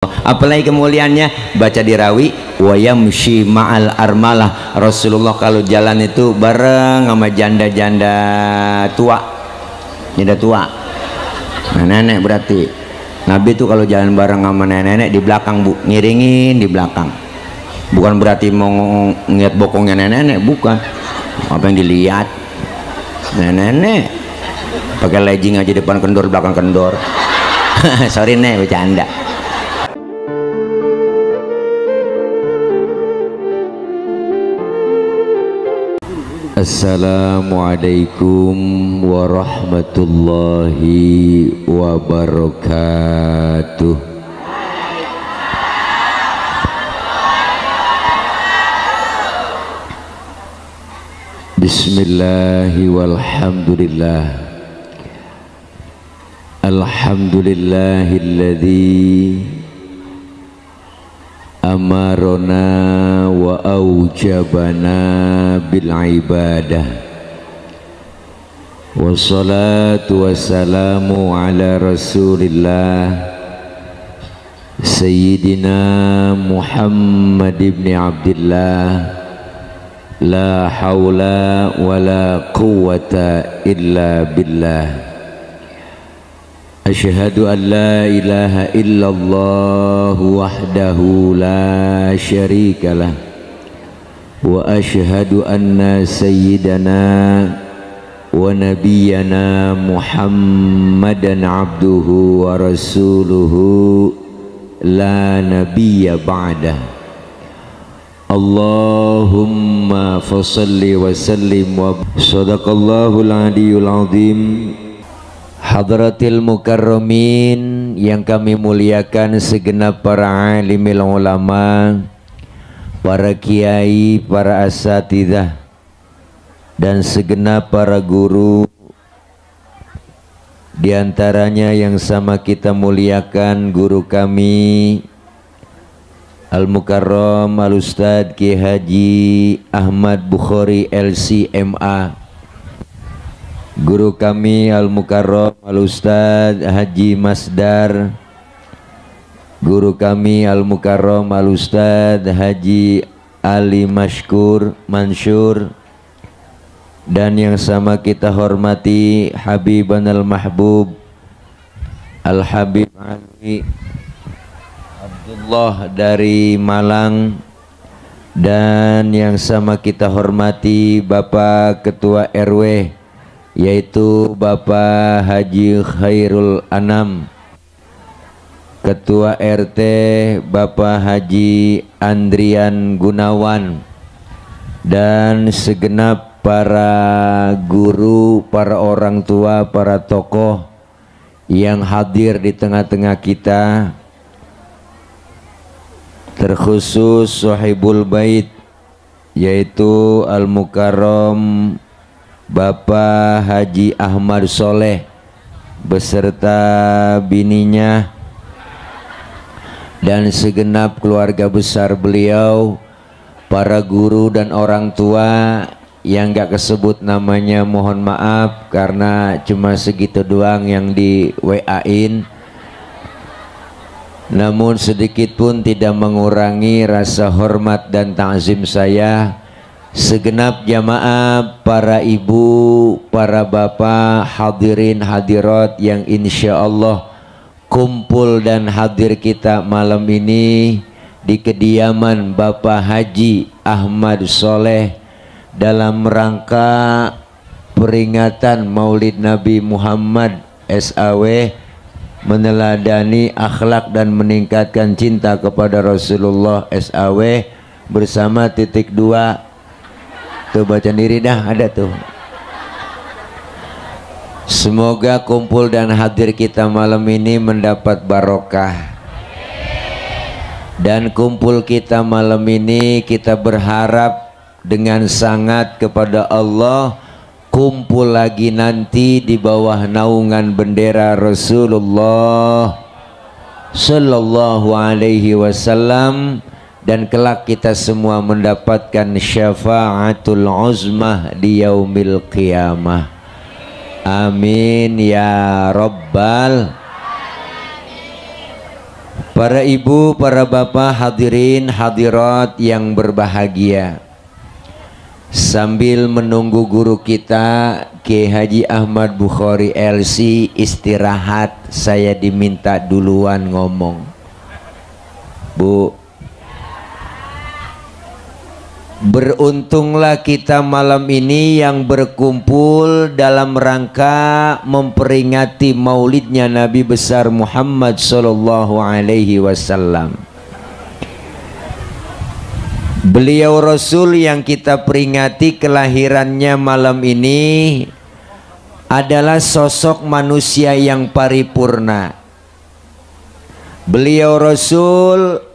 Apalagi kemuliaannya baca dirawi wa yamshi ma'al armalah. Rasulullah kalau jalan itu bareng sama janda-janda tua, janda tua, nah, nenek berarti. Nabi itu kalau jalan bareng sama nenek-nenek di belakang, Bu, ngiringin di belakang. Bukan berarti mau ngeliat bokongnya nenek-nenek, bukan. Apa yang dilihat nenek-nenek pakai legging aja depan kendor belakang kendor. Sorry nek, bercanda. Assalamualaikum warahmatullahi wabarakatuh. Bismillahi walhamdulillah. Alhamdulillahilladzi amarona wa aujabana bil ibadah, wassalatu wassalamu ala rasulillah sayyidina Muhammad ibn Abdillah, la hawla wa la quwwata illa billah. Asyhadu an la ilaha illallah wahdahu la syarikalah, wa asyhadu anna sayyidana wa nabiyyana Muhammadan abduhu wa rasuluhu la nabiyya ba'dah. Allahumma fasalli wa sallim wa sadaqallahul aliyul azim. Hadratil mukarramin yang kami muliakan, segenap para alimil ulama, para kiai, para asatidzah, dan segenap para guru. Di antaranya yang sama kita muliakan guru kami Al-Mukarram Al-Ustadz Ki Haji Ahmad Bukhari LCMA, guru kami Al-Mukarram Al-Ustadz Haji Masdar, guru kami Al-Mukarram Al-Ustadz Haji Ali Mansur, dan yang sama kita hormati Habiban Al-Mahbub Al-Habib Ali Abdullah dari Malang, dan yang sama kita hormati Bapak Ketua RW yaitu Bapak Haji Khairul Anam, Ketua RT Bapak Haji Andrian Gunawan, dan segenap para guru, para orang tua, para tokoh yang hadir di tengah-tengah kita, terkhusus Sahibul Bait yaitu Al-Mukarram Bapak Haji Ahmad Soleh beserta bininya dan segenap keluarga besar beliau, para guru dan orang tua yang gak kesebut namanya mohon maaf karena cuma segitu doang yang di WA-in, namun sedikit pun tidak mengurangi rasa hormat dan ta'zim saya. Segenap jamaah, para ibu, para bapak, hadirin hadirat yang insya Allah kumpul dan hadir kita malam ini di kediaman Bapak Haji Ahmad Soleh dalam rangka peringatan Maulid Nabi Muhammad SAW, meneladani akhlak dan meningkatkan cinta kepada Rasulullah SAW bersama titik dua. Tuh baca diri dah, ada tuh. Semoga kumpul dan hadir kita malam ini mendapat barokah. Dan kumpul kita malam ini kita berharap dengan sangat kepada Allah kumpul lagi nanti di bawah naungan bendera Rasulullah Sallallahu Alaihi Wasallam, dan kelak kita semua mendapatkan syafaatul uzmah di yaumil qiyamah. Amin ya rabbal Para ibu, para bapak, hadirin hadirat yang berbahagia, sambil menunggu guru kita Kiai Haji Ahmad Bukhari LC istirahat, saya diminta duluan ngomong. Bu, beruntunglah kita malam ini yang berkumpul dalam rangka memperingati maulidnya Nabi besar Muhammad sallallahu alaihi wasallam. Beliau Rasul yang kita peringati kelahirannya malam ini adalah sosok manusia yang paripurna. Beliau Rasul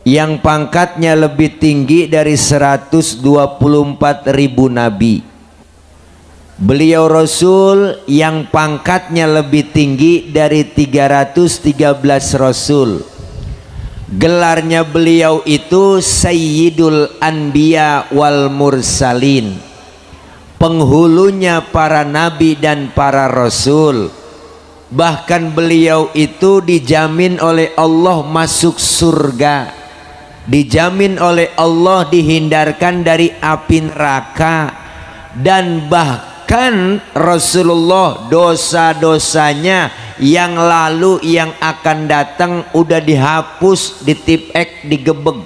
yang pangkatnya lebih tinggi dari 124.000 nabi. Beliau Rasul yang pangkatnya lebih tinggi dari 313 Rasul. Gelarnya beliau itu Sayyidul Anbiya wal Mursalin, penghulunya para nabi dan para rasul. Bahkan beliau itu dijamin oleh Allah masuk surga, dijamin oleh Allah dihindarkan dari api neraka, dan bahkan Rasulullah dosa-dosanya yang lalu yang akan datang udah dihapus, ditipek, digebeg.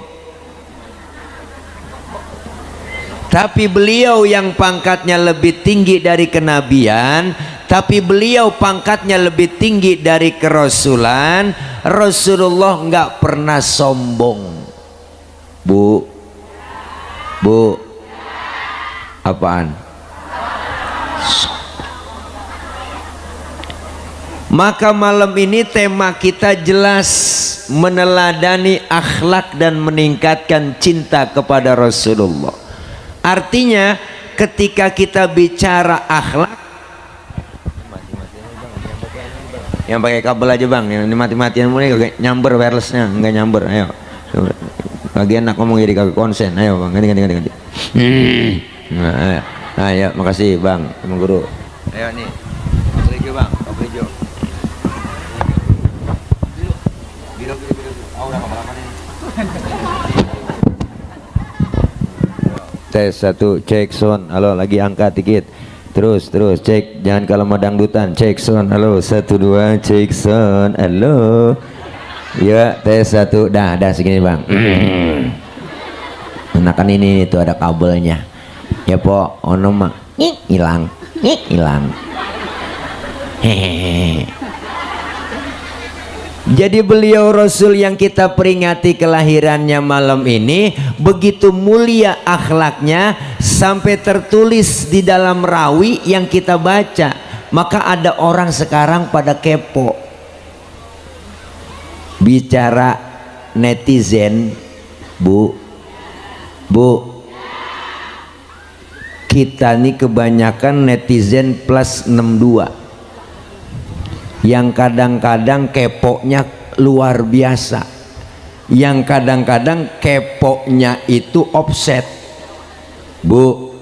Tapi beliau yang pangkatnya lebih tinggi dari kenabian, tapi beliau pangkatnya lebih tinggi dari kerasulan. Rasulullah nggak pernah sombong. Bu, apaan? Maka malam ini tema kita jelas, meneladani akhlak dan meningkatkan cinta kepada Rasulullah. Artinya ketika kita bicara akhlak, yang pakai kabel aja bang, yang mati-matian mulai kagak nyamber wirelessnya, nggak nyamber. Ayo, lagi enak ngomong jadi kagak konsen. Ayo bang, ganti. Nah, ayo, makasih bang, sama guru. Ayo nih, kabel hijau bang, kabel hijau. Tes 1, cek sound. Halo, lagi angkat dikit. Terus cek, jangan kalau mau dangdutan. Cek sound. Halo, 1 2, cek sound. Halo. Ya, tes 1. Dah segini bang. Nah kan ini tuh ada kabelnya. Ya po, ono mah hilang. Hehehe. Jadi beliau Rasul yang kita peringati kelahirannya malam ini begitu mulia akhlaknya sampai tertulis di dalam rawi yang kita baca. Maka ada orang sekarang pada kepo bicara netizen. Bu, kita nih kebanyakan netizen plus 62 yang kadang-kadang keponya luar biasa, yang kadang-kadang keponya itu offset. Bu,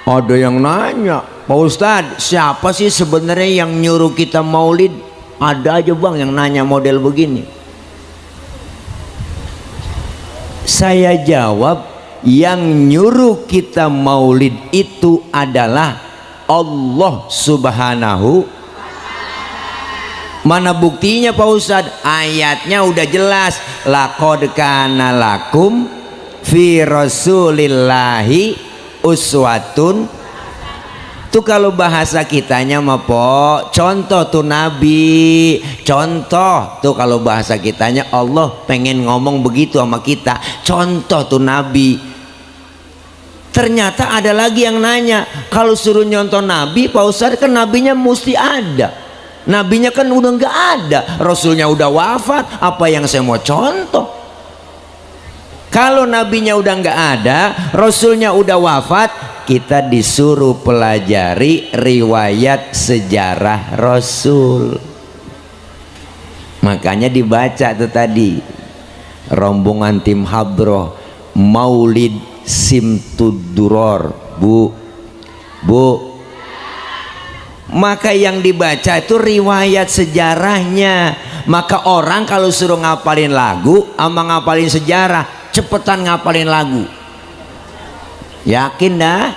ada yang nanya, Pak Ustadz, siapa sih sebenarnya yang nyuruh kita maulid? Ada aja bang yang nanya model begini. Saya jawab, yang nyuruh kita maulid itu adalah Allah Subhanahu. Mana buktinya Pak Ustadz? Ayatnya udah jelas, laqad kana lakum fi rasulillahi uswatun. Tuh kalau bahasa kitanya mah po, contoh tuh Nabi, contoh tuh kalau bahasa kitanya Allah pengen ngomong begitu sama kita, contoh tuh Nabi. Ternyata ada lagi yang nanya, kalau suruh nyontoh Nabi Pak Ustadz, kan nabinya mesti ada. Nabinya kan udah nggak ada, Rasulnya udah wafat, apa yang saya mau contoh? Kalau nabinya udah nggak ada, Rasulnya udah wafat, kita disuruh pelajari riwayat sejarah Rasul. Makanya dibaca tuh tadi, rombongan tim Hadroh Maulid Simtud Duror. Bu, Maka yang dibaca itu riwayat sejarahnya. Maka orang kalau suruh ngapalin lagu sama ngapalin sejarah, cepetan ngapalin lagu. Yakin dah?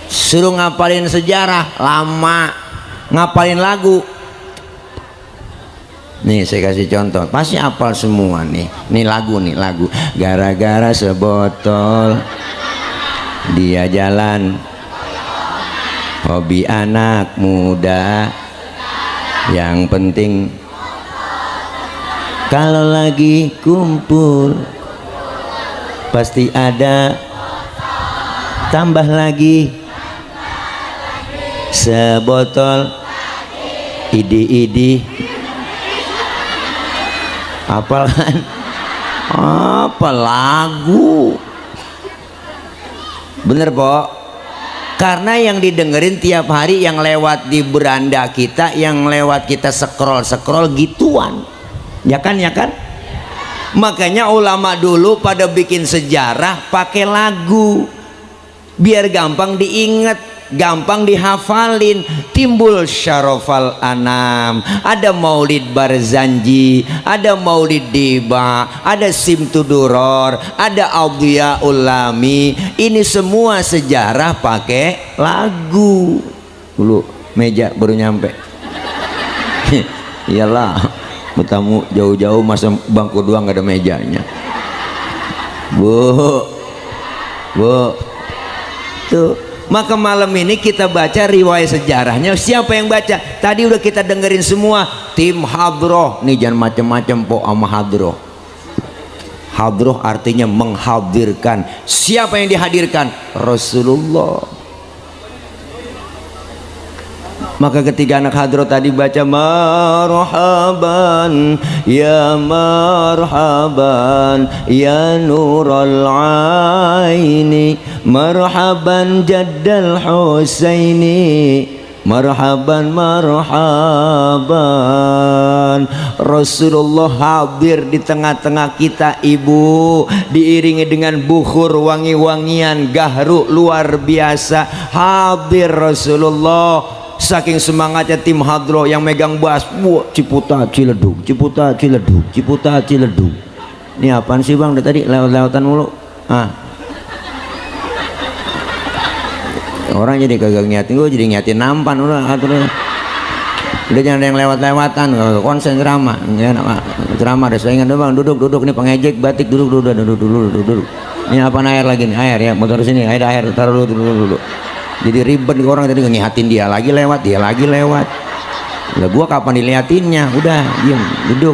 Suruh ngapalin sejarah lama, ngapalin lagu. Nih saya kasih contoh, pasti hafal semua nih. Nih lagu, gara-gara sebotol dia jalan, hobi anak muda, yang penting kalau lagi kumpul pasti ada tambah lagi sebotol idi-idi. Hafal kan? Apa lagu? Bener Pok? Karena yang didengerin tiap hari, yang lewat di beranda kita, yang lewat kita scroll gituan. Ya kan? Makanya ulama dulu pada bikin sejarah pakai lagu biar gampang diingat, gampang dihafalin. Timbul Syarofal Anam, ada Maulid Barzanji, ada Maulid Diba, ada Simtuduror, ada Audia Ulami. Ini semua sejarah pakai lagu. Dulu meja baru nyampe. Iyalah, bertamu jauh-jauh masa bangku doang gak ada mejanya. Bu tuh. Maka malam ini kita baca riwayat sejarahnya. Siapa yang baca? Tadi udah kita dengerin semua. Tim hadroh. Nih jangan macam-macam po sama hadroh. Hadroh artinya menghadirkan. Siapa yang dihadirkan? Rasulullah. Maka ketika anak hadroh tadi baca marhaban ya marhaban ya nural aini marhaban jaddal husaini marhaban marhaban. Rasulullah hadir di tengah-tengah kita ibu, diiringi dengan bukhur wangi-wangian gahru luar biasa. Hadir Rasulullah. Saking semangatnya tim hadroh yang megang bass, ciputa ciledug, ciputa ciledug, ciputa ciledug. Ini apaan sih bang? Dari tadi lewat-lewatan mulu. Orang jadi kagak ngiatin, gue jadi ngiatin nampan udah jangan ada yang lewat-lewatan, konsen ceramah. Ceramah ada saingan bang, duduk nih pengejek batik, duduk. Ini apa air lagi nih? Air ya, motor sini, air taruh dulu. Jadi ribet orang tadi ngeliatin dia lagi lewat. Lah gua kapan diliatinnya? Udah diem duduk.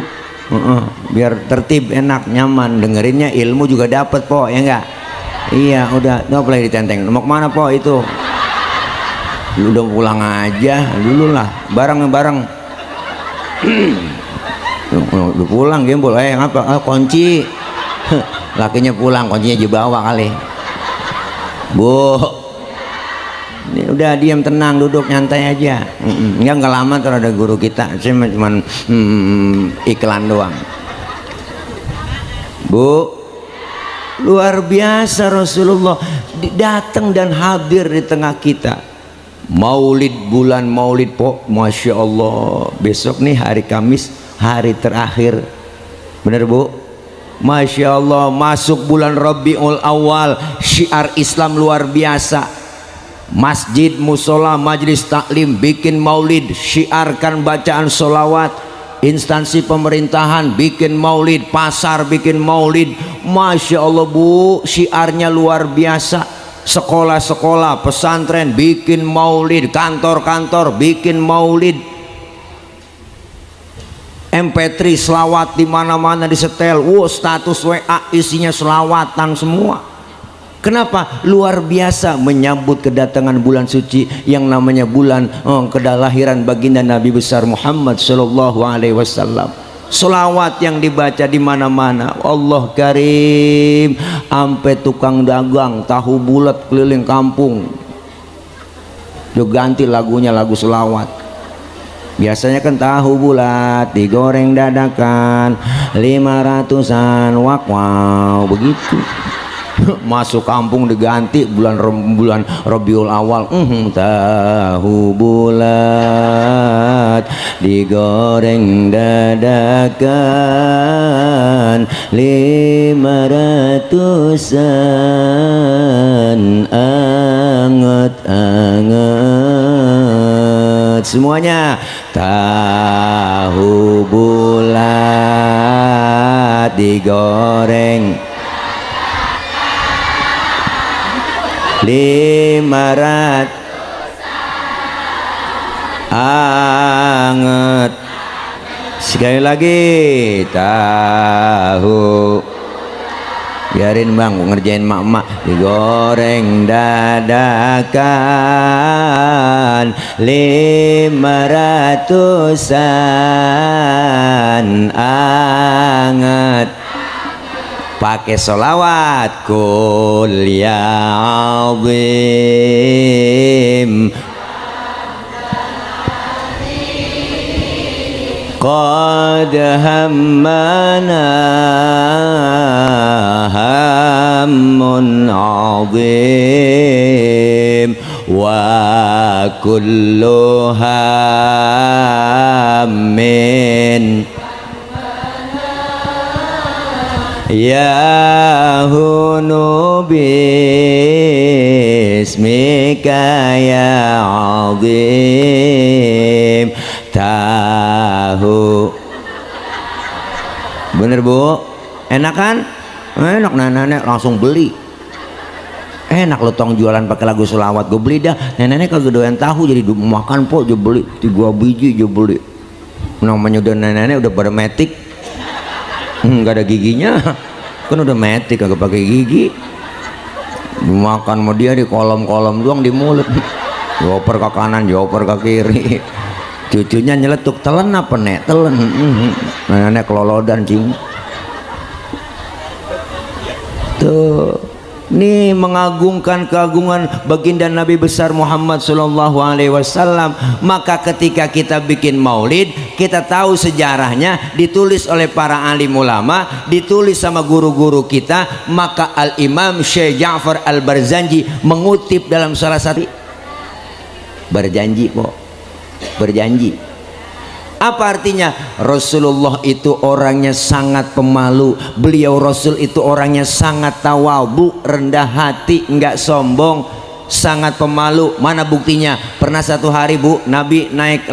Biar tertib, enak, nyaman dengerinnya, ilmu juga dapat po, ya enggak? Iya udah, nggak boleh ditenteng. Mau kemana po itu? Lu udah pulang aja dulu lah, bareng. Udah pulang gembol, ngapa? Kunci. Lakinya pulang, kuncinya di bawah kali. Bu, ini udah diam tenang, duduk nyantai aja. Nggak lama terus ada guru kita, cuman iklan doang. Bu, luar biasa Rasulullah datang dan hadir di tengah kita. Maulid, bulan Maulid po, Masya Allah. Besok nih hari Kamis, hari terakhir. Bener Bu? Masya Allah, masuk bulan Rabiul Awal. Syiar Islam luar biasa. Masjid, musola, majlis taklim bikin maulid, syiarkan bacaan solawat. Instansi pemerintahan bikin maulid, pasar bikin maulid. Masya Allah Bu, syiarnya luar biasa. Sekolah-sekolah, pesantren bikin maulid, kantor-kantor bikin maulid. MP3 selawat di mana-mana disetel. Status WA isinya selawatan semua. Kenapa? Luar biasa menyambut kedatangan bulan suci yang namanya bulan kelahiran baginda Nabi besar Muhammad Sallallahu Alaihi Wasallam. Selawat yang dibaca di mana-mana. Allah Karim, sampai tukang dagang tahu bulat keliling kampung juga ganti lagunya, lagu selawat. Biasanya kan tahu bulat digoreng dadakan 500-an, wow begitu. masuk kampung diganti bulan Rabiul Awal. Tahu bulat digoreng dadakan 500-an anget-anget semuanya. Tahu bulat digoreng 500 anget. Sekali lagi, tahu. Biarin bang, ngerjain mak-mak. Digoreng dadakan 500-an anget. Pakai sholawat kul ya azim qad hammana hammun azim wa kullu hammin ya hunu bismika ya azim. Tahu bener bu, enak kan? Enak, nenek langsung beli. Enak lo tong jualan pakai lagu selawat, gue beli dah. Nenek kagak doyan tahu jadi makan po, gue beli 3 biji gue beli. Namanya udah nenek udah pada metik, nggak ada giginya kan, udah metik kagak pakai gigi. Makan sama dia di kolom-kolom doang di mulut, dioper ke kanan dioper ke kiri. Cucunya nyeletuk, telen apa nek? Telen. Nenek kelolodan cing. Tuh, ini mengagungkan keagungan baginda Nabi besar Muhammad Sallallahu Alaihi Wasallam. Maka ketika kita bikin maulid, kita tahu sejarahnya, ditulis oleh para alim ulama, ditulis sama guru-guru kita. Maka Al Imam Syekh Ja'far Al Barzanji mengutip dalam salah satu, berjanji kok. Berjanji apa artinya? Rasulullah itu orangnya sangat pemalu, beliau Rasul itu orangnya sangat tawadhu, rendah hati, enggak sombong, sangat pemalu. Mana buktinya? Pernah satu hari bu, Nabi naik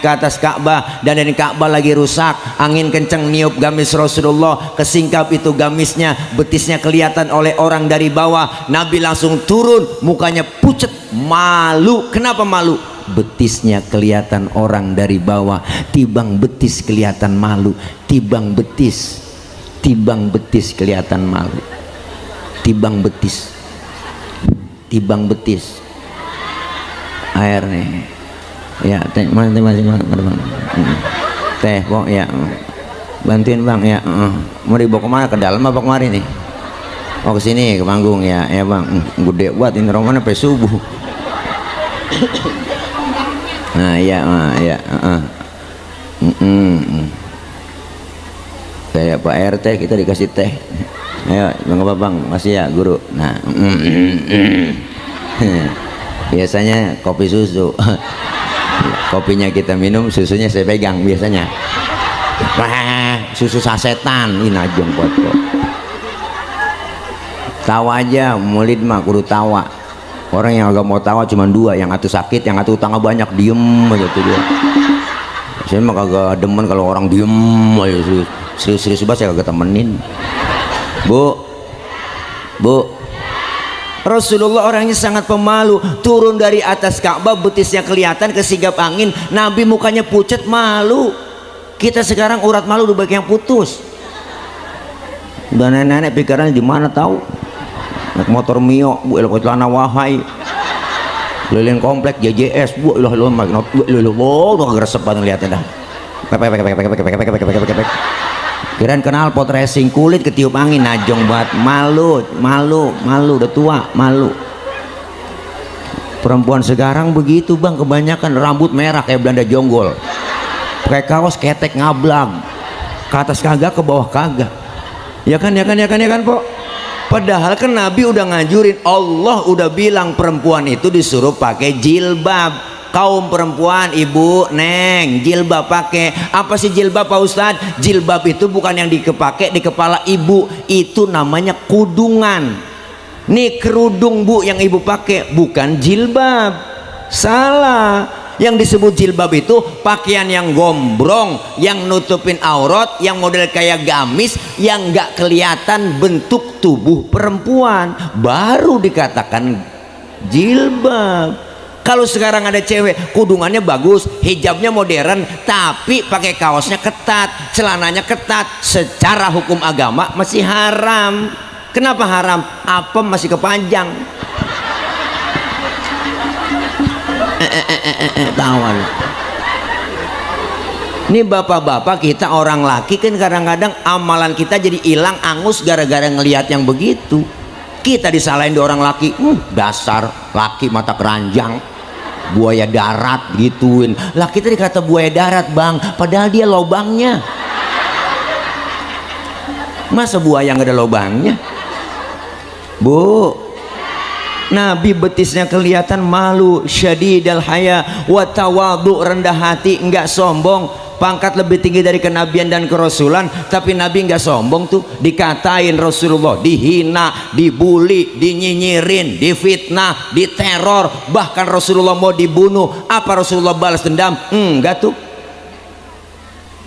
ke atas Ka'bah, dan dari Ka'bah lagi rusak, angin kenceng niup gamis Rasulullah, kesingkap itu gamisnya, betisnya kelihatan oleh orang dari bawah. Nabi langsung turun, mukanya pucet, malu. Kenapa malu? Betisnya kelihatan orang dari bawah. Tibang betis kelihatan malu, tibang betis kelihatan malu, tibang betis air nih ya, teh masih teh kok ya, bantuin bang ya. Mau dibawa kemana, ke dalam apa kemari nih? Oh ke sini, ke panggung ya bang. Gede buat ini rombongan sampai subuh. Nah ya kayak Pak RT kita dikasih teh. Ayo bang apa bang, masih ya guru. Nah biasanya kopi susu. Kopinya kita minum, susunya saya pegang biasanya. Wah, susu sasetan ini najong buat kok. Tawa aja, murid mah kudu tawa. Orang yang agak mau tawa cuma 2, yang atu sakit, yang atu utangnya banyak, diem aja tuh dia. Saya mah kagak demen kalau orang diem aja, serius-serius banget saya kagak temenin. Bu, Rasulullah orangnya sangat pemalu, turun dari atas Ka'bah, betisnya kelihatan, kesigap angin, Nabi mukanya pucat, malu. Kita sekarang urat malu udah banyak yang putus. Udah nenek-nenek pikirannya di mana tahu? Naik motor Mio, bu, elok celana wahai, keliling komplek JJS, bu, udah ngeresep banget ngeliatnya dah. Kirain kenal pot racing, kulit ketiup angin, najong banget, malu, udah tua, malu. Perempuan sekarang begitu bang, kebanyakan rambut merah kayak Belanda jonggol, pakai kaos ketek ngablang, ke atas kagak, ke bawah kagak. Ya kan po? Padahal kan Nabi udah ngajurin, Allah udah bilang perempuan itu disuruh pakai jilbab. Kaum perempuan, ibu, neng, jilbab pakai. Apa sih jilbab Pak Ustadz? Jilbab itu bukan yang dipakai di kepala ibu, itu namanya kudungan. Nih kerudung bu yang ibu pakai, bukan jilbab. Salah. Yang disebut jilbab itu pakaian yang gombrong, yang nutupin aurat, yang model kayak gamis, yang nggak kelihatan bentuk tubuh perempuan, baru dikatakan jilbab. Kalau sekarang ada cewek kudungannya bagus, hijabnya modern, tapi pakai kaosnya ketat, celananya ketat, secara hukum agama masih haram. Kenapa haram? Apa masih kepanjang? Tawa. Ini bapak-bapak kita orang laki kan kadang-kadang amalan kita jadi hilang angus gara-gara ngelihat yang begitu. Kita disalahin di orang laki, dasar laki mata keranjang, buaya darat gituin. Lah kita dikata buaya darat bang, padahal dia lobangnya. Masa buaya nggak ada lobangnya? Bu, Nabi betisnya kelihatan malu, syadidal haya wa tawadhu, rendah hati, enggak sombong, pangkat lebih tinggi dari kenabian dan kerasulan, tapi Nabi enggak sombong tuh. Dikatain Rasulullah, dihina, dibully, dinyinyirin, difitnah, diteror, bahkan Rasulullah mau dibunuh. Apa Rasulullah balas dendam? Enggak tuh.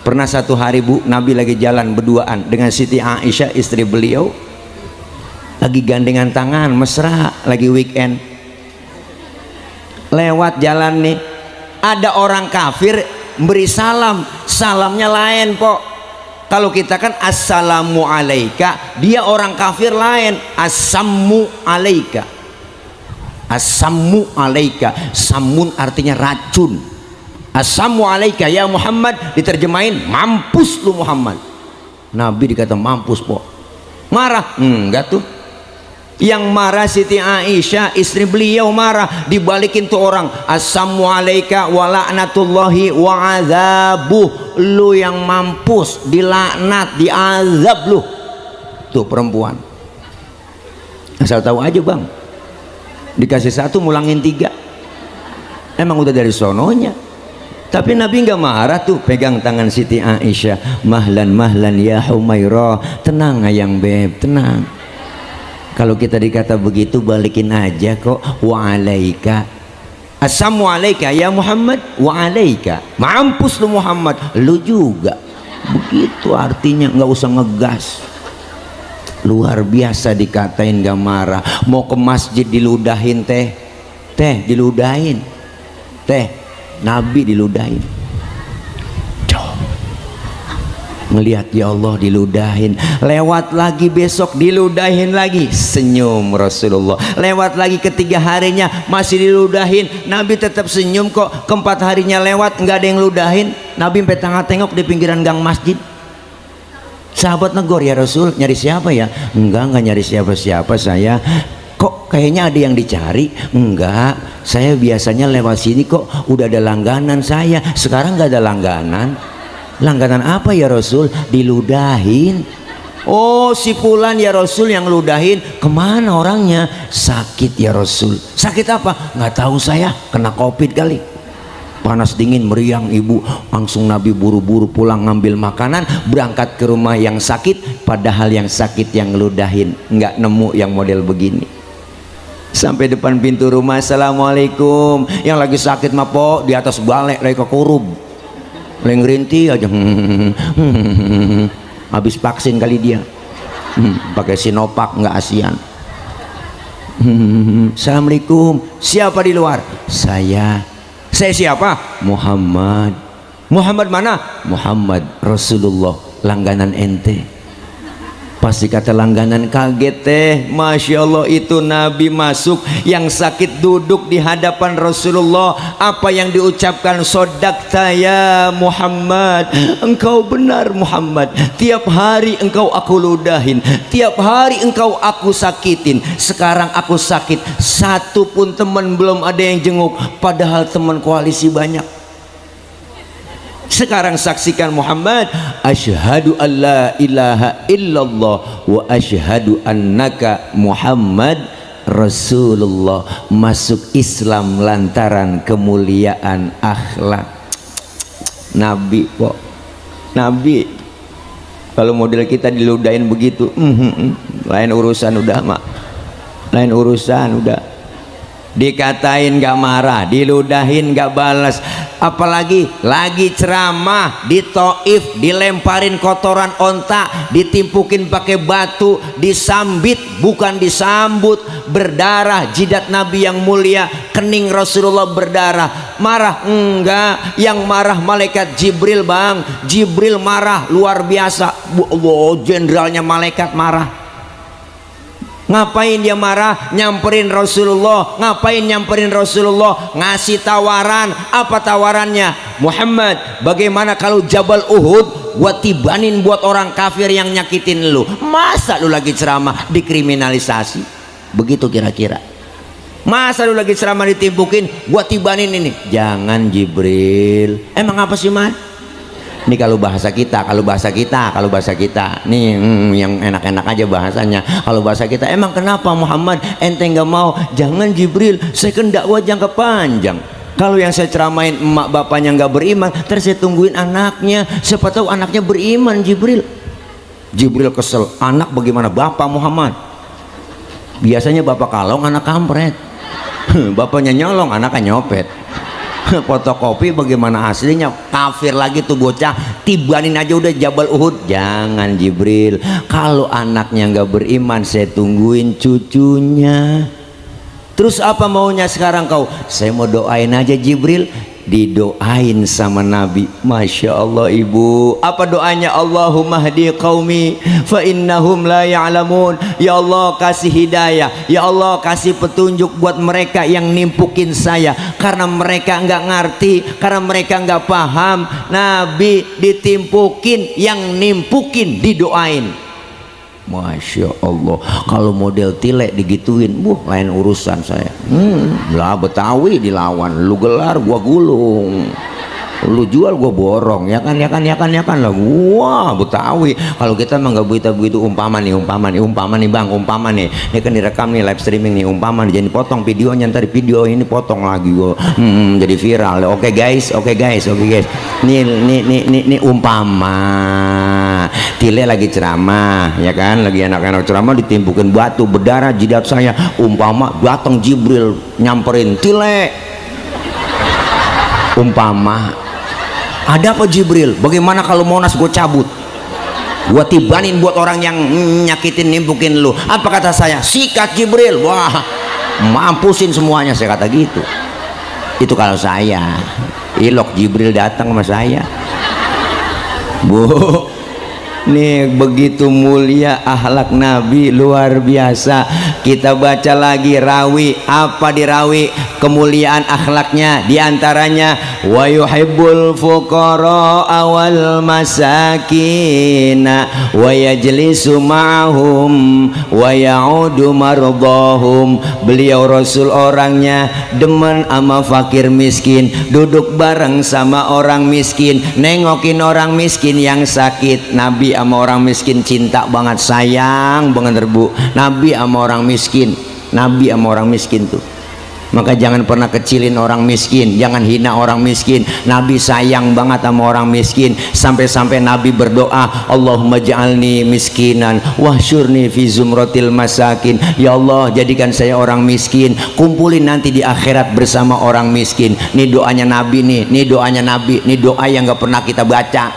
Pernah satu hari bu, Nabi lagi jalan berduaan dengan Siti Aisyah istri beliau, lagi gandengan tangan mesra, lagi weekend, lewat jalan nih ada orang kafir beri salam, salamnya lain pok. Kalau kita kan assalamu alaika, dia orang kafir lain, assammu alaika. Assammu alaika, samun artinya racun. Assammu alaika ya Muhammad, diterjemahin mampus lu Muhammad. Nabi dikata mampus pok, marah? Enggak tuh. Yang marah Siti Aisyah istri beliau marah, dibalikin tuh orang, assamu alaika wa la'natullahi wa azabuh, lu yang mampus, dilaknat, diazab lu. Tuh perempuan asal tahu aja bang, dikasih satu mulangin tiga, emang udah dari sononya. Tapi Nabi nggak marah tuh, pegang tangan Siti Aisyah, mahlan mahlan ya Humairah, tenang ayang beb, tenang. Kalau kita dikata begitu balikin aja kok, wa alaika, assalamu alaika ya Muhammad, wa alaika, mampus lu Muhammad, lu juga. Begitu artinya, nggak usah ngegas. Luar biasa dikatain gak marah. Mau ke masjid diludahin teh diludahin teh, Nabi diludahin. Ngelihat ya Allah diludahin, lewat lagi besok diludahin lagi, senyum Rasulullah. Lewat lagi ketiga harinya masih diludahin, Nabi tetap senyum kok. Keempat harinya lewat nggak ada yang ludahin, Nabi sampai tengok di pinggiran gang masjid. Sahabat negor, ya Rasul nyari siapa ya? Enggak nyari siapa-siapa saya. Kok kayaknya ada yang dicari? Enggak, saya biasanya lewat sini kok, udah ada langganan saya. Sekarang nggak ada langganan. Langganan apa ya Rasul? Diludahin. Oh si Fulan ya Rasul yang ludahin. Kemana orangnya? Sakit ya Rasul. Sakit apa? Nggak tahu saya, kena COVID kali. Panas dingin meriang ibu. Langsung Nabi buru-buru pulang ngambil makanan, berangkat ke rumah yang sakit. Padahal yang sakit yang ngeludahin, nggak nemu yang model begini. Sampai depan pintu rumah, assalamualaikum. Yang lagi sakit mah po di atas balek lagi kekurub, lagi ngerinti aja. Habis vaksin kali dia, pakai Sinovac nggak ASEAN. Assalamualaikum. Siapa di luar? Saya siapa? Muhammad. Muhammad mana? Muhammad Rasulullah, langganan ente. Pasti kata langganan kaget teh. Masya Allah, itu Nabi masuk, yang sakit duduk di hadapan Rasulullah. Apa yang diucapkan? Sodakta ya Muhammad, engkau benar Muhammad. Tiap hari engkau aku ludahin, tiap hari engkau aku sakitin. Sekarang aku sakit, satu pun teman belum ada yang jenguk, padahal teman koalisi banyak. Sekarang saksikan Muhammad, asyhadu an la ilaha illallah wa asyhadu annaka Muhammad Rasulullah. Masuk Islam lantaran kemuliaan akhlak. Nabi kok, Nabi. Kalau model kita diludahin begitu, lain urusan udah mak, lain urusan udah. Dikatain gak marah, diludahin gak balas, apalagi lagi ceramah di Taif dilemparin kotoran onta, ditimpukin pakai batu, disambit bukan disambut, berdarah jidat Nabi yang mulia, kening Rasulullah berdarah. Marah enggak, yang marah malaikat Jibril bang. Jibril marah luar biasa. Allah, jenderalnya malaikat marah. Ngapain dia marah? Nyamperin Rasulullah. Ngapain nyamperin Rasulullah? Ngasih tawaran. Apa tawarannya? Muhammad, bagaimana kalau Jabal Uhud gua tibanin buat orang kafir yang nyakitin lu? Masa lu lagi ceramah dikriminalisasi? Begitu kira-kira. Masa lu lagi ceramah ditimpukin, gua tibanin ini? Jangan Jibril. Emang apa sih man? Ini kalau bahasa kita, kalau bahasa kita nih yang enak-enak aja bahasanya. Kalau bahasa kita, emang kenapa Muhammad ente nggak mau? Jangan Jibril, saya kan dakwah jangka panjang. Kalau yang saya ceramain emak bapaknya nggak beriman, terus saya tungguin anaknya, siapa tahu anaknya beriman. Jibril kesel, anak bagaimana bapak Muhammad? Biasanya bapak kalong, anak kampret. Bapaknya nyolong, anaknya nyopet. Fotokopi bagaimana aslinya? Kafir lagi tuh bocah, tibanin aja udah Jabal Uhud. Jangan Jibril, kalau anaknya nggak beriman saya tungguin cucunya. Terus apa maunya sekarang kau? Saya mau doain aja Jibril. Didoain sama Nabi. Masya Allah ibu. Apa doanya? Allahumma hdi qaumi fa innahum la ya'lamun. Ya Allah kasih hidayah, ya Allah kasih petunjuk buat mereka yang nimpukin saya, karena mereka nggak ngerti, karena mereka nggak paham. Nabi ditimpukin, yang nimpukin didoain. Masya Allah. Kalau model tilek digituin, lain urusan saya. Lah Betawi dilawan, lu gelar gua gulung, lu jual gua borong, ya kan lah gua Betawi. Kalau kita mah nggak begitu umpama nih bang, ini kan direkam nih live streaming nih, umpama nih, jadi potong videonya, ntar video ini potong lagi gua, jadi viral. Oke guys, ini umpama Tile lagi ceramah, ya kan, lagi enak-enak ceramah, ditimpukin batu, berdarah jidat saya. Umpama datang Jibril nyamperin Tile, umpama ada apa Jibril? Bagaimana kalau Monas gue cabut, gue tibanin buat orang yang nyakitin nimpukin lu? Apa kata saya? Sikat Jibril. Wah, mampusin semuanya, saya kata gitu. Itu kalau saya ilok Jibril datang sama saya. Bu, nih begitu mulia akhlak Nabi, luar biasa. Kita baca lagi rawi, apa dirawi kemuliaan akhlaknya, diantaranya wa yuhibbul fuqara wal masakin wa yajlisu ma'hum wa ya'udu mardahum. Beliau Rasul orangnya demen sama fakir miskin, duduk bareng sama orang miskin, nengokin orang miskin yang sakit. Nabi sama orang miskin cinta banget, sayang banget Bu. Nabi sama orang miskin tuh. Maka jangan pernah kecilin orang miskin, jangan hina orang miskin. Nabi sayang banget sama orang miskin, sampai-sampai Nabi berdoa, Allahumma ja'alni miskinan wahsyurni fi zumratil masakin. Ya Allah, jadikan saya orang miskin, kumpulin nanti di akhirat bersama orang miskin. Ini doanya Nabi nih, ini doanya Nabi, ini doa yang gak pernah kita baca.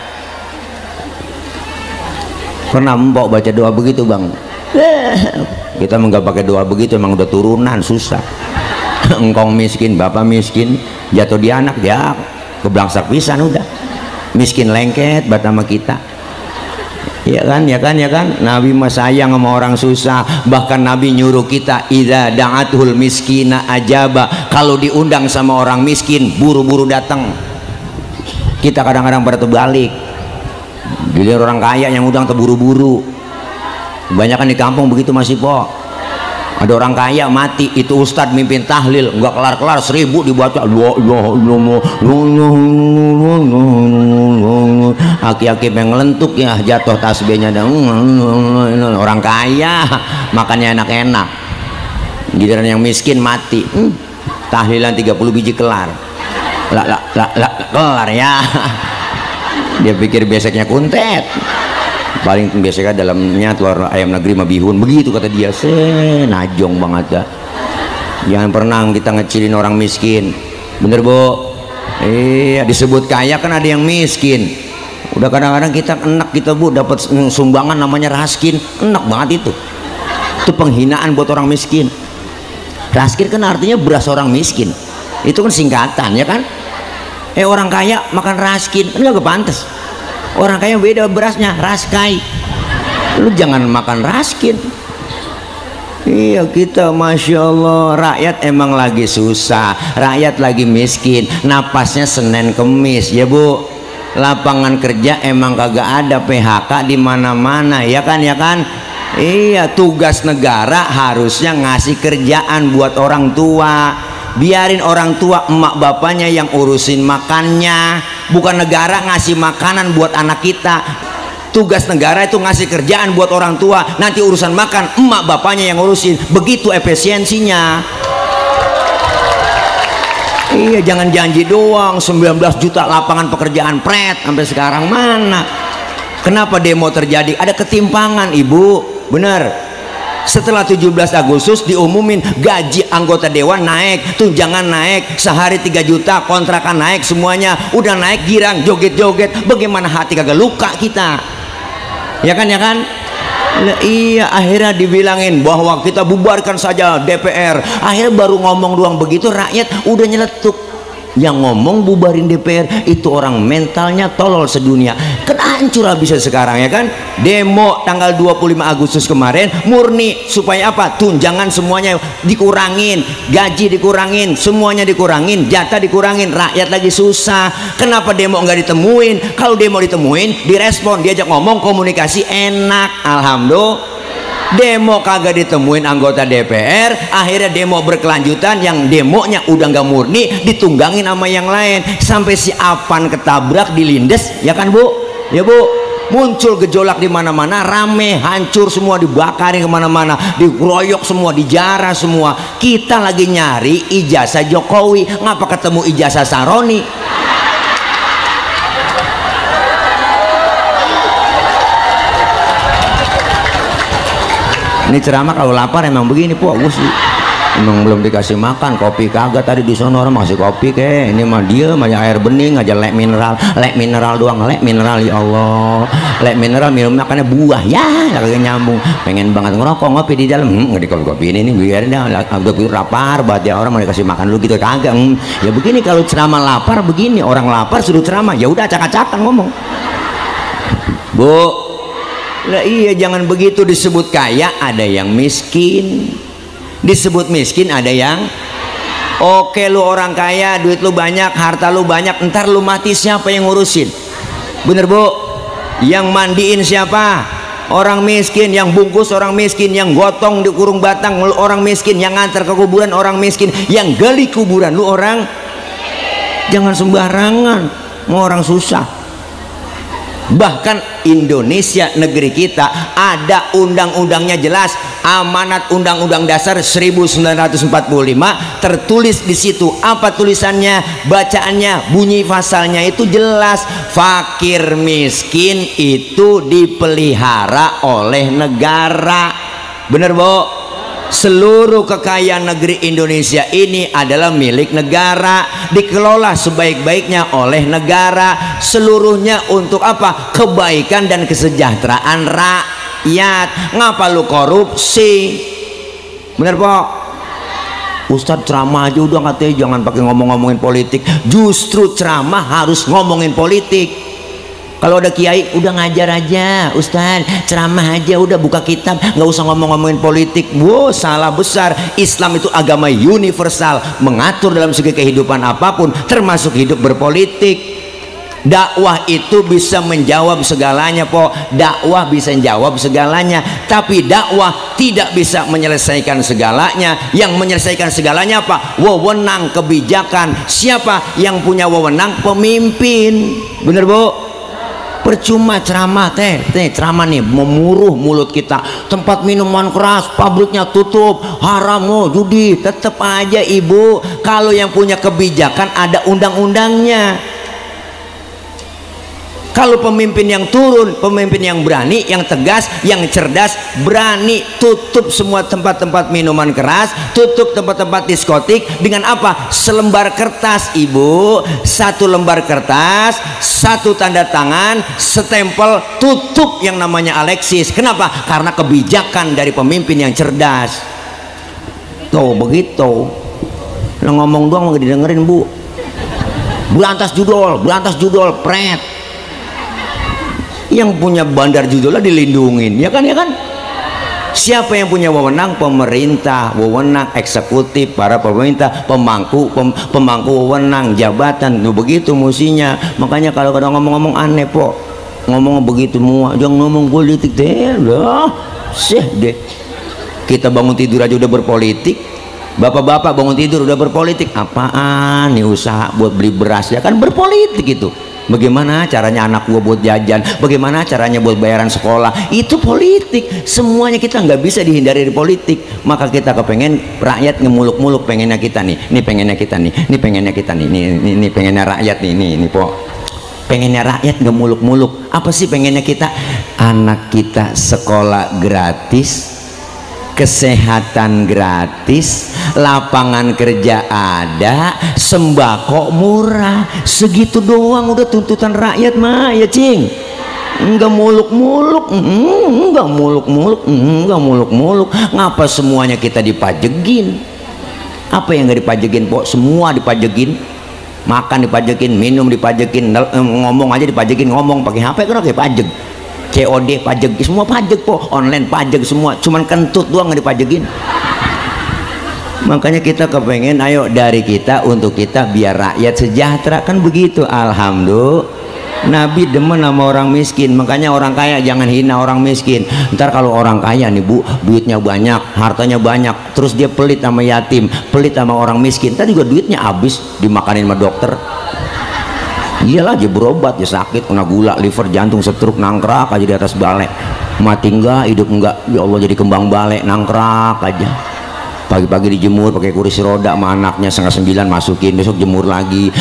Pernah mbok baca doa begitu bang? Kita nggak pakai doa begitu, emang udah turunan susah. Engkong miskin, bapak miskin, jatuh di anak ya keblangsak pisan udah. Miskin lengket bat sama kita. Ya kan. Nabi mah sayang sama orang susah. Bahkan Nabi nyuruh kita, idza da'atul miskina ajaba. Kalau diundang sama orang miskin, buru-buru datang. Kita kadang-kadang pada terbalik. Giliran orang kaya yang udang terburu-buru. Kebanyakan di kampung begitu masih po. Ada orang kaya mati, itu ustadz mimpin tahlil nggak kelar-kelar 1000 dibaca, aki-aki pengelentuk ya, jatuh tasbihnya. Orang kaya makannya enak-enak, giliran yang miskin mati, tahlilan 30 biji kelar, kelar ya. Dia pikir beseknya kuntet, paling biasanya dalamnya telur ayam negeri mah bihun, begitu kata dia. Najong banget dah. Jangan pernah kita ngecilin orang miskin, bener Bu? Iya, disebut kaya kan ada yang miskin. Udah kadang-kadang kita enak kita Bu, dapat sumbangan namanya raskin, enak banget itu penghinaan buat orang miskin. Raskin kan artinya beras orang miskin, itu kan singkatan ya kan. Orang kaya makan raskin kan nggak pantas. Orang kaya beda berasnya, raskai. Lu jangan makan raskin. Iya, kita Masya Allah, rakyat emang lagi susah, rakyat lagi miskin, napasnya Senin Kemis ya Bu. Lapangan kerja emang kagak ada, PHK di mana-mana ya kan, ya kan. Iya, tugas negara harusnya ngasih kerjaan buat orang tua. Biarin orang tua emak bapaknya yang urusin makannya, bukan negara ngasih makanan buat anak kita. Tugas negara itu ngasih kerjaan buat orang tua, nanti urusan makan emak bapaknya yang urusin. Begitu efisiensinya. Iya, jangan janji doang 19 juta lapangan pekerjaan pret sampai sekarang mana. Kenapa demo terjadi? Ada ketimpangan Ibu, benar. Setelah 17 Agustus diumumin gaji anggota dewan naik, tunjangan naik, sehari 3 juta, kontrakan naik, semuanya udah naik, girang joget-joget. Bagaimana hati kagak luka kita, ya kan, ya kan. Iya, akhirnya dibilangin bahwa kita bubarkan saja DPR. Akhirnya baru ngomong doang begitu, rakyat udah nyeletuk. Yang ngomong bubarin DPR itu orang mentalnya tolol sedunia. Kan hancur habisnya sekarang ya kan. Demo tanggal 25 Agustus kemarin murni supaya apa? Tunjangan semuanya dikurangin, gaji dikurangin, semuanya dikurangin, jatah dikurangin. Rakyat lagi susah. Kenapa demo nggak ditemuin? Kalau demo ditemuin, direspon, diajak ngomong, komunikasi enak. Alhamdulillah. Demo kagak ditemuin anggota DPR, akhirnya demo berkelanjutan. Yang demonya udah nggak murni, ditunggangin sama yang lain, sampai si Apan ketabrak, dilindes ya kan Bu, ya Bu. Muncul gejolak di mana-mana, rame, hancur semua, dibakarin kemana-mana, dikeroyok semua, dijarah semua. Kita lagi nyari ijazah Jokowi, ngapa ketemu ijazah Saroni? Ini ceramah kalau lapar emang begini Po, Agus emang belum dikasih makan, kopi kagak. Tadi di sana orang masih kopi ke, ini mah dia banyak air bening aja, lek mineral doang, lek mineral. Ya Allah, lek mineral minum makannya buah ya, kagak nyambung. Pengen banget ngerokok, ngopi di dalam, nggak di kopi ini biarin dah, udah lapar banget ya, orang mau dikasih makan dulu gitu kagak. Ya begini kalau ceramah lapar begini, orang lapar suruh ceramah ya udah acak-acakan ngomong Bu. Lah iya, jangan begitu. Disebut kaya ada yang miskin, disebut miskin ada yang oke. Lu orang kaya, duit lu banyak, harta lu banyak, ntar lu mati siapa yang ngurusin? Bener Bu? Yang mandiin siapa? Orang miskin. Yang bungkus orang miskin, yang gotong di kurung batang orang miskin, yang ngantar ke kuburan orang miskin, yang gali kuburan lu orang. Jangan sembarangan mau orang susah. Bahkan Indonesia negeri kita ada undang-undangnya jelas, amanat Undang-Undang Dasar 1945 tertulis di situ. Apa tulisannya? Bacaannya, bunyi pasalnya itu jelas, fakir miskin itu dipelihara oleh negara. Bener Bu? Seluruh kekayaan negeri Indonesia ini adalah milik negara, dikelola sebaik-baiknya oleh negara, seluruhnya untuk apa? Kebaikan dan kesejahteraan rakyat. Ngapa lu korupsi? Bener Po? Ustadz ceramah aja udah katanya jangan pakai ngomong-ngomongin politik. Justru ceramah harus ngomongin politik. Kalau ada kiai udah ngajar aja, Ustadz ceramah aja udah, buka kitab, nggak usah ngomong-ngomongin politik. Wow, salah besar. Islam itu agama universal, mengatur dalam segi kehidupan apapun termasuk hidup berpolitik. Dakwah itu bisa menjawab segalanya po, dakwah bisa menjawab segalanya, tapi dakwah tidak bisa menyelesaikan segalanya. Yang menyelesaikan segalanya apa? Wewenang, kebijakan. Siapa yang punya wewenang? Pemimpin. Bener bu? Percuma ceramah ceramah nih memuruh mulut kita, tempat minuman keras pabriknya tutup, haram judi, tetap aja ibu kalau yang punya kebijakan ada undang-undangnya. Kalau pemimpin yang turun, pemimpin yang berani, yang tegas, yang cerdas, berani tutup semua tempat-tempat minuman keras, tutup tempat-tempat diskotik dengan apa? Selembar kertas ibu, satu lembar kertas, satu tanda tangan, setempel, tutup yang namanya Alexis. Kenapa? Karena kebijakan dari pemimpin yang cerdas. Tuh begitu. Lo ngomong doang nggak didengerin bu. Berantas judol, pret. Yang punya bandar judulnya dilindungin, ya kan? Siapa yang punya wewenang? Pemerintah, wewenang eksekutif, para pemerintah, pemangku wewenang, jabatan. Begitu musinya. Makanya kalau ngomong-ngomong aneh po, ngomong begitu semua, jangan ngomong politik deh lah, deh. Kita bangun tidur aja udah berpolitik. Bapak-bapak bangun tidur udah berpolitik. Apaan nih usaha buat beli beras, ya kan berpolitik itu. Bagaimana caranya anak gua buat jajan, bagaimana caranya buat bayaran sekolah, itu politik. Semuanya kita nggak bisa dihindari dari politik. Maka kita kepengen rakyat ngemuluk-muluk, pengennya kita nih, ini pengennya kita nih, ini pengennya kita nih, ini pengennya rakyat nih, ini po, pengennya rakyat ngemuluk-muluk. Apa sih pengennya kita? Anak kita sekolah gratis, kesehatan gratis, lapangan kerja ada, sembako murah. Segitu doang udah tuntutan rakyat mah ya cing. Enggak muluk-muluk, enggak muluk-muluk. Ngapa semuanya kita dipajekin? Apa yang nggak dipajekin po? Semua dipajekin. Makan dipajekin, minum dipajekin, ngomong aja dipajekin, ngomong pakai HP kan kayak pajek. COD pajak, semua pajak po, online pajak semua, cuman kentut doang nggak dipajekin. Makanya kita kepengen ayo dari kita untuk kita biar rakyat sejahtera, kan begitu. Alhamdulillah Nabi demen sama orang miskin. Makanya orang kaya jangan hina orang miskin. Ntar kalau orang kaya nih bu, duitnya banyak, hartanya banyak, terus dia pelit sama yatim, pelit sama orang miskin, ntar juga duitnya habis dimakanin sama dokter. Iyalah aja berobat ya sakit, kena gula, liver, jantung, stroke, nangkrak aja di atas balai. Mati enggak, hidup enggak, ya Allah jadi kembang balai, nangkrak aja. Pagi-pagi dijemur pakai kursi roda sama anaknya, 8:30 masukin, besok jemur lagi,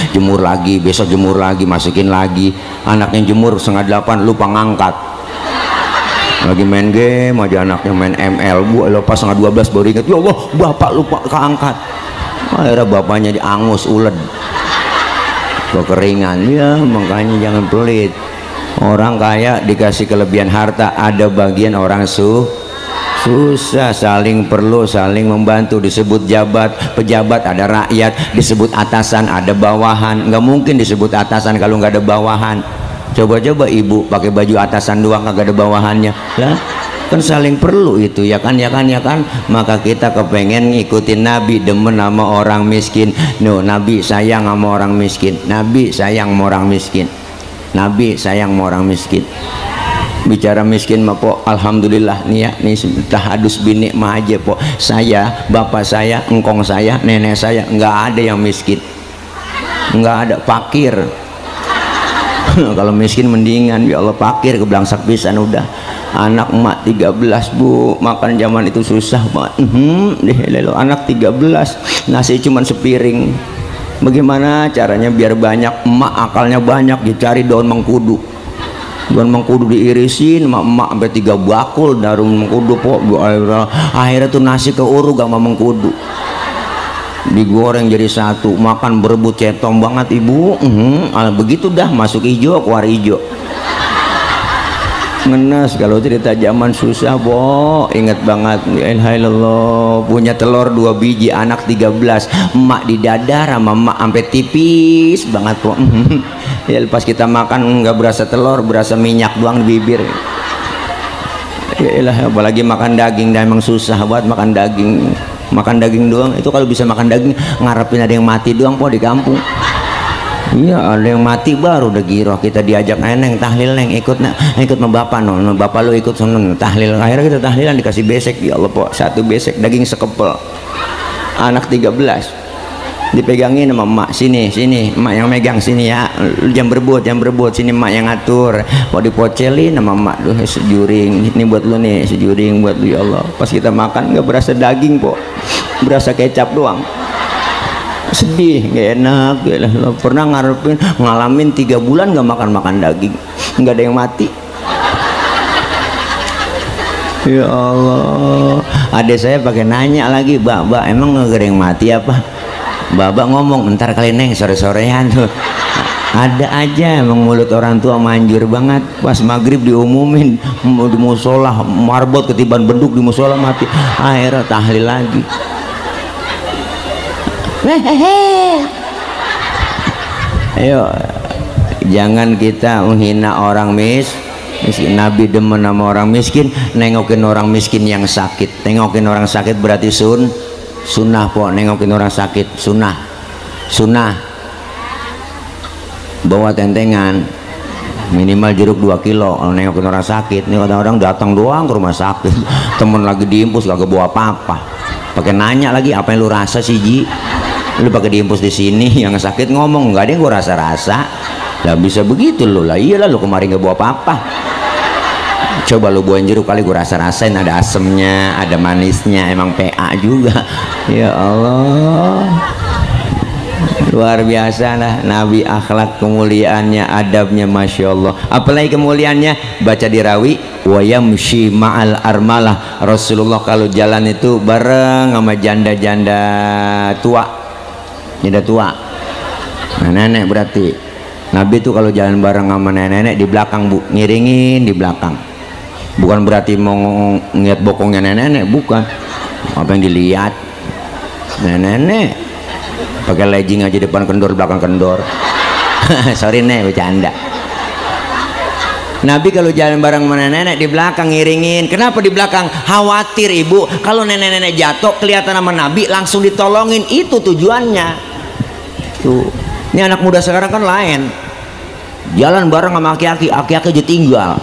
besok jemur lagi, masukin lagi. Anaknya jemur 7:30 lupa ngangkat. Lagi main game aja anaknya, main ML, bu lepas 11:30 baru ingat, ya Allah bapak lupa keangkat. Akhirnya bapaknya diangus ulet, kekeringan. Ya makanya jangan pelit. Orang kaya dikasih kelebihan harta, ada bagian orang susah, saling perlu, saling membantu. Disebut pejabat ada rakyat, disebut atasan ada bawahan. Nggak mungkin disebut atasan kalau nggak ada bawahan. Coba-coba ibu pakai baju atasan doang nggak ada bawahannya lah, kan saling perlu itu, ya kan. Maka kita kepengen ngikutin Nabi, demen sama orang miskin. Nabi sayang sama orang miskin, Nabi sayang sama orang miskin, Nabi sayang sama orang miskin. Bicara miskin mah po, alhamdulillah nih ya, nih tahadus bini mah aja po, saya, bapak saya, engkong saya, nenek saya nggak ada yang miskin, nggak ada fakir. Kalau miskin mendingan ya Allah fakir keblangsak pisan udah. Anak emak 13 bu, makan zaman itu susah banget. Anak 13 nasi cuman sepiring. Bagaimana caranya biar banyak? Emak akalnya banyak, dicari daun mengkudu. Daun mengkudu diirisin, emak sampai 3 bakul daun mengkudu po. Akhirnya tuh nasi keuruk sama mengkudu, digoreng jadi satu, makan berebut cetong banget ibu. Begitu dah masuk hijau keluar hijau. Ngenes kalau cerita zaman susah bo, inget banget. La ilaha illallah, punya telur 2 biji, anak 13, emak di dada sama emak sampai tipis banget po. Ya pas kita makan nggak berasa telur, berasa minyak doang di bibir. Ya ilah, apalagi makan daging, dah emang susah buat makan daging. Makan daging doang itu, kalau bisa makan daging ngarepin ada yang mati doang po di kampung. Iya, ada yang mati baru udah giroh. Kita diajak neng tahlil neng, ikut sama bapak no, bapak lu ikut seneng tahlil. Akhirnya kita tahlilan dikasih besek, ya Allah po, 1 besek daging sekepel. Anak 13 dipegangin sama emak, sini emak yang megang, sini ya, jam berebut sini emak yang ngatur. Mau dipocelin sama emak, tuh sejuring ini buat lu nih, sejuring buat lu, ya Allah. Pas kita makan nggak berasa daging po, berasa kecap doang. Sedih, gak enak. Pernah ngalamin 3 bulan gak makan daging, nggak ada yang mati. Ya Allah, adik saya pakai nanya lagi, Mbak emang nggak ada yang mati apa? Mbak ngomong, entar kali neng sore-sorean tuh. Ada aja emang mulut orang tua manjur banget. Pas maghrib diumumin di musola, marbot ketiban beduk di musola mati. Akhirnya tahlil lagi. Ayo, jangan kita menghina orang miskin. Nabi demen sama orang miskin, nengokin orang miskin yang sakit. Nengokin orang sakit berarti sunnah po, nengokin orang sakit sunnah. Bawa tentengan minimal jeruk 2 kilo kalau nengokin orang sakit. Ini kadang-kadang datang doang ke rumah sakit, temen lagi diimpus kagak bawa apa-apa, pakai nanya lagi, apa yang lu rasa sih Ji? Lu pakai diimpus di sini, yang sakit ngomong nggak ada yang gua rasa-rasa. Lah bisa begitu lu lah, iyalah lu kemarin nggak bawa apa-apa. Coba lu buahin jeruk kali gua rasa-rasain, ada asemnya, ada manisnya, emang PA juga. Ya Allah, luar biasa lah Nabi, akhlak kemuliaannya, adabnya, masya Allah. Apalagi kemuliaannya, baca di rawi, wa yamshi ma'al armalah. Rasulullah kalau jalan itu bareng sama janda-janda tua, nah nenek berarti. Nabi itu kalau jalan bareng sama nenek-nenek di belakang bu, ngiringin di belakang. Bukan berarti mau ngeliat bokongnya nenek-nenek, bukan. Apa yang dilihat nenek-nenek pakai legging aja depan kendor, belakang kendor. Sorry nek, bercanda. Nabi kalau jalan bareng sama nenek-nenek di belakang ngiringin. Kenapa di belakang? Khawatir ibu kalau nenek-nenek jatuh kelihatan sama Nabi langsung ditolongin, itu tujuannya. Tuh, ini anak muda sekarang kan lain, jalan bareng sama aki-aki aja tinggal.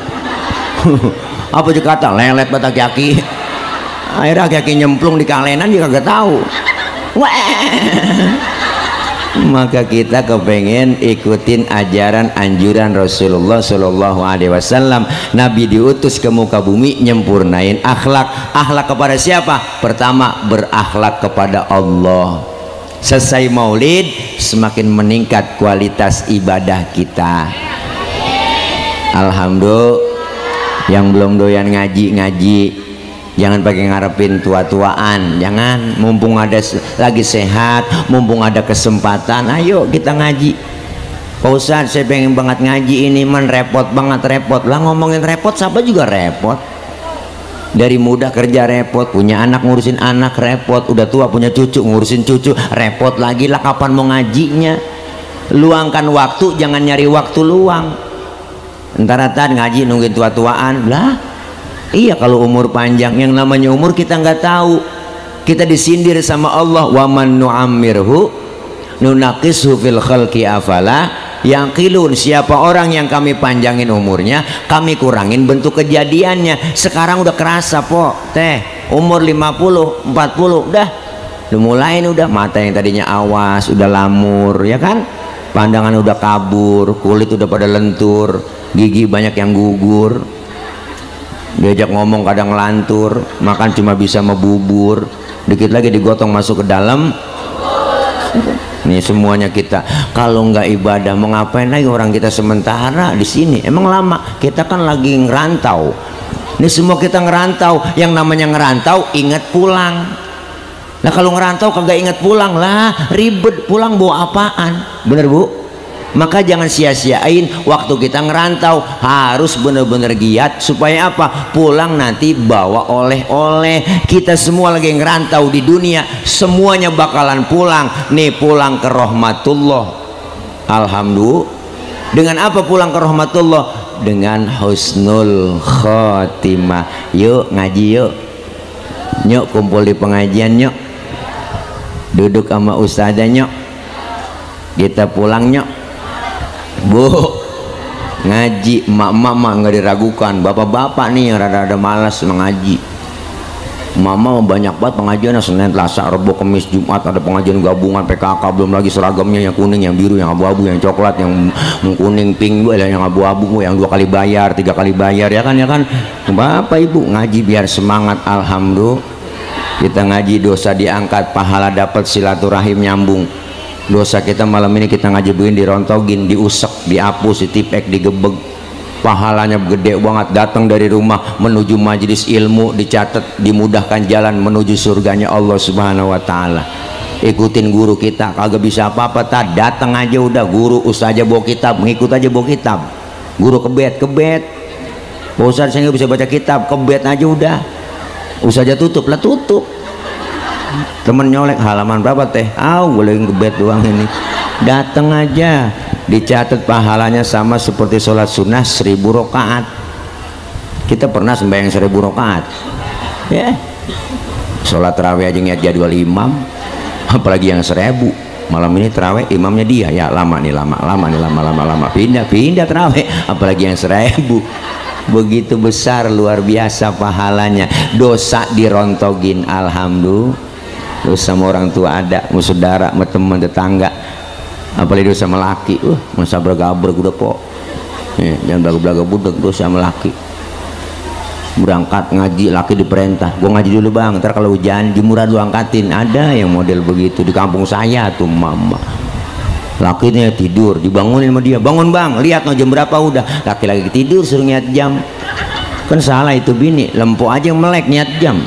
Apa aja kata lelet buat aki-aki, akhirnya aki-aki nyemplung di kalenan juga kagak tahu. Maka kita kepengen ikutin ajaran anjuran Rasulullah Shallallahu Alaihi Wasallam. Nabi diutus ke muka bumi nyempurnain akhlak. Akhlak kepada siapa? Pertama, berakhlak kepada Allah. Selesai maulid semakin meningkat kualitas ibadah kita. Alhamdulillah. Yang belum doyan ngaji, jangan pakai ngarepin tua-tuaan, jangan. Mumpung ada lagi sehat, mumpung ada kesempatan, ayo kita ngaji. Pak Ustadz, saya pengen banget ngaji ini, man repot banget. Repot lah, ngomongin repot siapa juga repot. Dari muda kerja repot, punya anak ngurusin anak repot, udah tua punya cucu ngurusin cucu repot lagi lah. Kapan mau ngajinya? Luangkan waktu, jangan nyari waktu luang. Entar-entar ngaji nungguin tua-tuaan lah. Iya, kalau umur panjang, yang namanya umur kita nggak tahu. Kita disindir sama Allah, wa man nu'ammirhu nunaqishu fil khalqi afala yaqilun. Siapa orang yang kami panjangin umurnya, kami kurangin bentuk kejadiannya. Sekarang udah kerasa po, teh umur 50, 40 udah mulai udah mata yang tadinya awas udah lamur, ya kan? Pandangan udah kabur, kulit udah pada lentur, gigi banyak yang gugur, diajak ngomong kadang lantur, makan cuma bisa membubur, dikit lagi digotong masuk ke dalam. Nih semuanya kita kalau nggak ibadah mau ngapain lagi? Orang kita sementara di sini emang lama, kita kan lagi ngerantau. Ini semua kita ngerantau, yang namanya ngerantau ingat pulang. Nah kalau ngerantau kagak ingat pulang lah, ribet. Pulang bawa apaan? Bener bu? Maka jangan sia-siain waktu kita ngerantau, harus bener-bener giat supaya apa? Pulang nanti bawa oleh-oleh. Kita semua lagi ngerantau di dunia, semuanya bakalan pulang. Nih pulang ke rahmatullah. Alhamdulillah. Dengan apa pulang ke rahmatullah? Dengan husnul khotimah. Yuk ngaji yuk. Nyok kumpul di pengajian nyok. Duduk sama ustazah nyok. Kita pulang nyok. Bu, ngaji emak-emak nggak diragukan. Bapak-bapak nih yang rada-rada malas mengaji, mama banyak banget pengajian Senin, Selasa, Rabu, Kamis, Jumat ada pengajian gabungan PKK, belum lagi seragamnya yang kuning, yang biru, yang abu-abu, yang coklat, yang kuning, pink, yang abu-abu, yang 2 kali bayar, 3 kali bayar, ya kan Bapak Ibu ngaji biar semangat. Alhamdulillah kita ngaji, dosa diangkat, pahala dapat, silaturahim nyambung. Dosa kita malam ini kita ngaji begini dirontogin, diusek, dihapus, ditipek, digebeg, pahalanya gede banget. Datang dari rumah menuju majelis ilmu dicatat, dimudahkan jalan menuju surganya Allah Subhanahu wa taala. Ikutin guru kita, kagak bisa apa-apa, datang aja udah, guru ustaz aja bawa kitab, ngikut aja bawa kitab. Guru kebet Pak Ustaz saya nggak bisa baca kitab, kebet aja udah. Ustaz aja tutup. Temen nyolek halaman berapa teh? Boleh kebet doang ini. Datang aja, dicatat pahalanya sama seperti sholat sunnah 1000 rakaat. Kita pernah sembahyang 1000 rakaat ya. Sholat tarawih aja ngeliat jadwal imam, apalagi yang 1000. Malam ini tarawih imamnya dia, ya lama pindah tarawih, apalagi yang 1000. Begitu besar luar biasa pahalanya. Dosa dirontogin, alhamdulillah. Dosa sama orang tua ada, sama saudara, sama teman tetangga, apalagi dosa sama laki, masa bergabrek udah po, jangan belaga-belaga budak, dosa sama laki. Berangkat ngaji, laki diperintah, gua ngaji dulu bang, ntar kalau hujan jemuran lu angkatin. Ada yang model begitu di kampung saya tuh, mama lakinya tidur, dibangunin sama dia, bangun bang, lihat no jam berapa udah. Laki lagi tidur suruh niat jam, kan salah itu bini, lempo aja yang melek niat jam.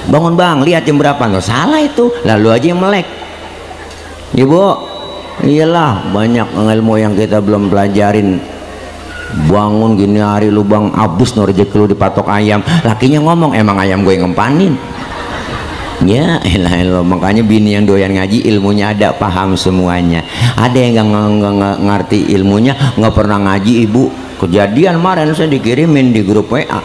Bangun bang, lihat jam berapa, no salah itu, lalu aja yang melek. Ibu, iyalah banyak ilmu yang kita belum pelajarin. Bangun gini hari lu bang, abis no rezeki lu dipatok ayam. Lakinya ngomong, emang ayam gue yang ngempanin. Ya elah, makanya bini yang doyan ngaji ilmunya ada, paham semuanya. Ada yang nggak ngerti ilmunya, nggak pernah ngaji. Ibu, kejadian kemarin saya dikirimin di grup WA,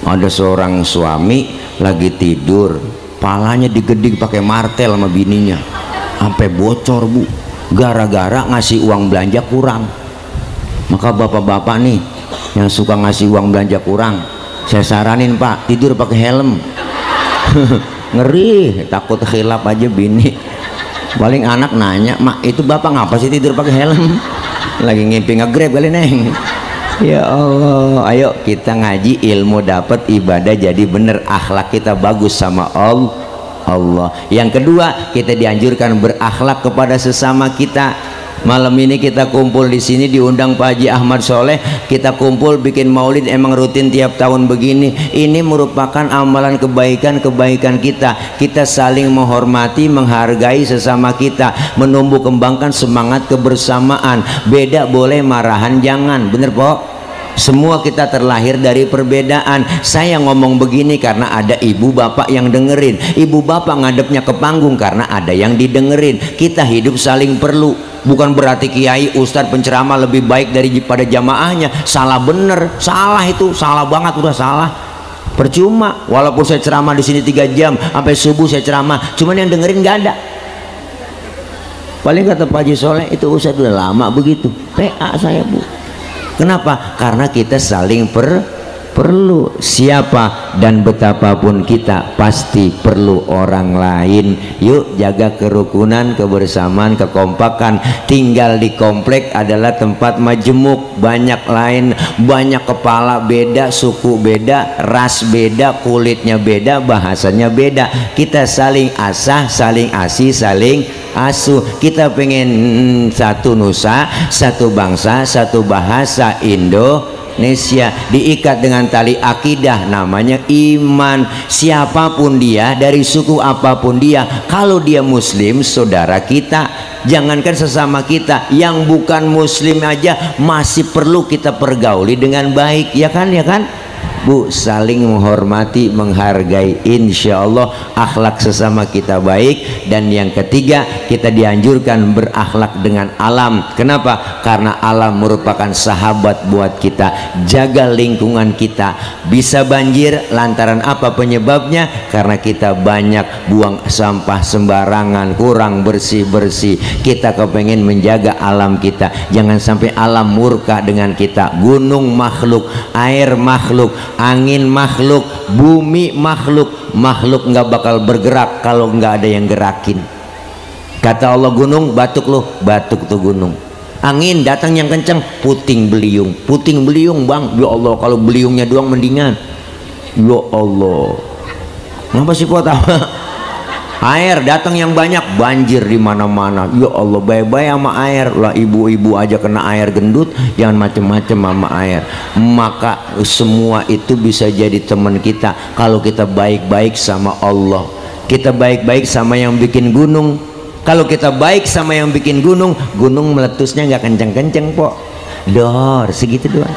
ada seorang suami lagi tidur, palanya digedik pakai martel sama bininya sampai bocor bu, gara-gara ngasih uang belanja kurang. Maka bapak-bapak nih yang suka ngasih uang belanja kurang, saya saranin pak, tidur pakai helm. Ngeri, takut khilaf aja bini. Paling anak nanya, mak itu bapak ngapa sih tidur pakai helm? Lagi ngimpi nge-grab kali neng. Ya Allah, ayo kita ngaji, ilmu dapat, ibadah jadi bener, akhlak kita bagus sama Allah. Yang kedua, kita dianjurkan berakhlak kepada sesama kita. Malam ini kita kumpul di sini, diundang Pak Haji Ahmad Soleh, kita kumpul bikin maulid, emang rutin tiap tahun begini. Ini merupakan amalan kebaikan kita. Kita saling menghormati, menghargai sesama kita, menumbuh kembangkan semangat kebersamaan. Beda boleh, marahan jangan, bener Pok? Semua kita terlahir dari perbedaan. Saya ngomong begini karena ada ibu bapak yang dengerin. Ibu bapak ngadepnya ke panggung karena ada yang didengerin. Kita hidup saling perlu. Bukan berarti kiai, ustadz, penceramah lebih baik daripada jamaahnya. Salah bener, salah itu, salah banget, udah salah. Percuma, walaupun saya ceramah di sini 3 jam sampai subuh saya ceramah, cuman yang dengerin nggak ada. Paling kata Pak Haji Soleh, itu ustadz udah lama begitu. PA saya bu. Kenapa? Karena kita saling perlu. Siapa dan betapapun kita pasti perlu orang lain. Yuk jaga kerukunan, kebersamaan, kekompakan. Tinggal di komplek adalah tempat majemuk, banyak lain, banyak kepala beda, suku beda, ras beda, kulitnya beda, bahasanya beda. Kita saling asah, saling asih, saling asuh. Kita pengen satu nusa, satu bangsa, satu bahasa, Indonesia, diikat dengan tali akidah namanya iman. Siapapun dia, dari suku apapun dia, kalau dia muslim saudara kita. Jangankan sesama kita, yang bukan muslim aja masih perlu kita pergauli dengan baik, ya kan Bu, saling menghormati, menghargai, insya Allah akhlak sesama kita baik. Dan yang ketiga, kita dianjurkan berakhlak dengan alam. Kenapa? Karena alam merupakan sahabat buat kita. Jaga lingkungan kita. Bisa banjir lantaran apa penyebabnya? Karena kita banyak buang sampah sembarangan, kurang bersih-bersih. Kita kepengen menjaga alam kita, jangan sampai alam murka dengan kita. Gunung makhluk, air makhluk, angin makhluk, bumi makhluk. Makhluk nggak bakal bergerak kalau nggak ada yang gerakin. Kata Allah, gunung batuk loh, batuk tuh gunung. Angin datang yang kencang, puting beliung. Puting beliung bang, ya Allah, kalau beliungnya doang mendingan. Ya Allah, ngapa sih kok tahu? Air datang yang banyak, banjir di mana-mana. Ya Allah, bye-bye sama air lah. Ibu-ibu aja kena air gendut, jangan macem-macem sama air. Maka semua itu bisa jadi teman kita kalau kita baik-baik sama Allah. Kita baik-baik sama yang bikin gunung. Kalau kita baik sama yang bikin gunung, gunung meletusnya nggak kenceng-kenceng kok. Dor, segitu doang.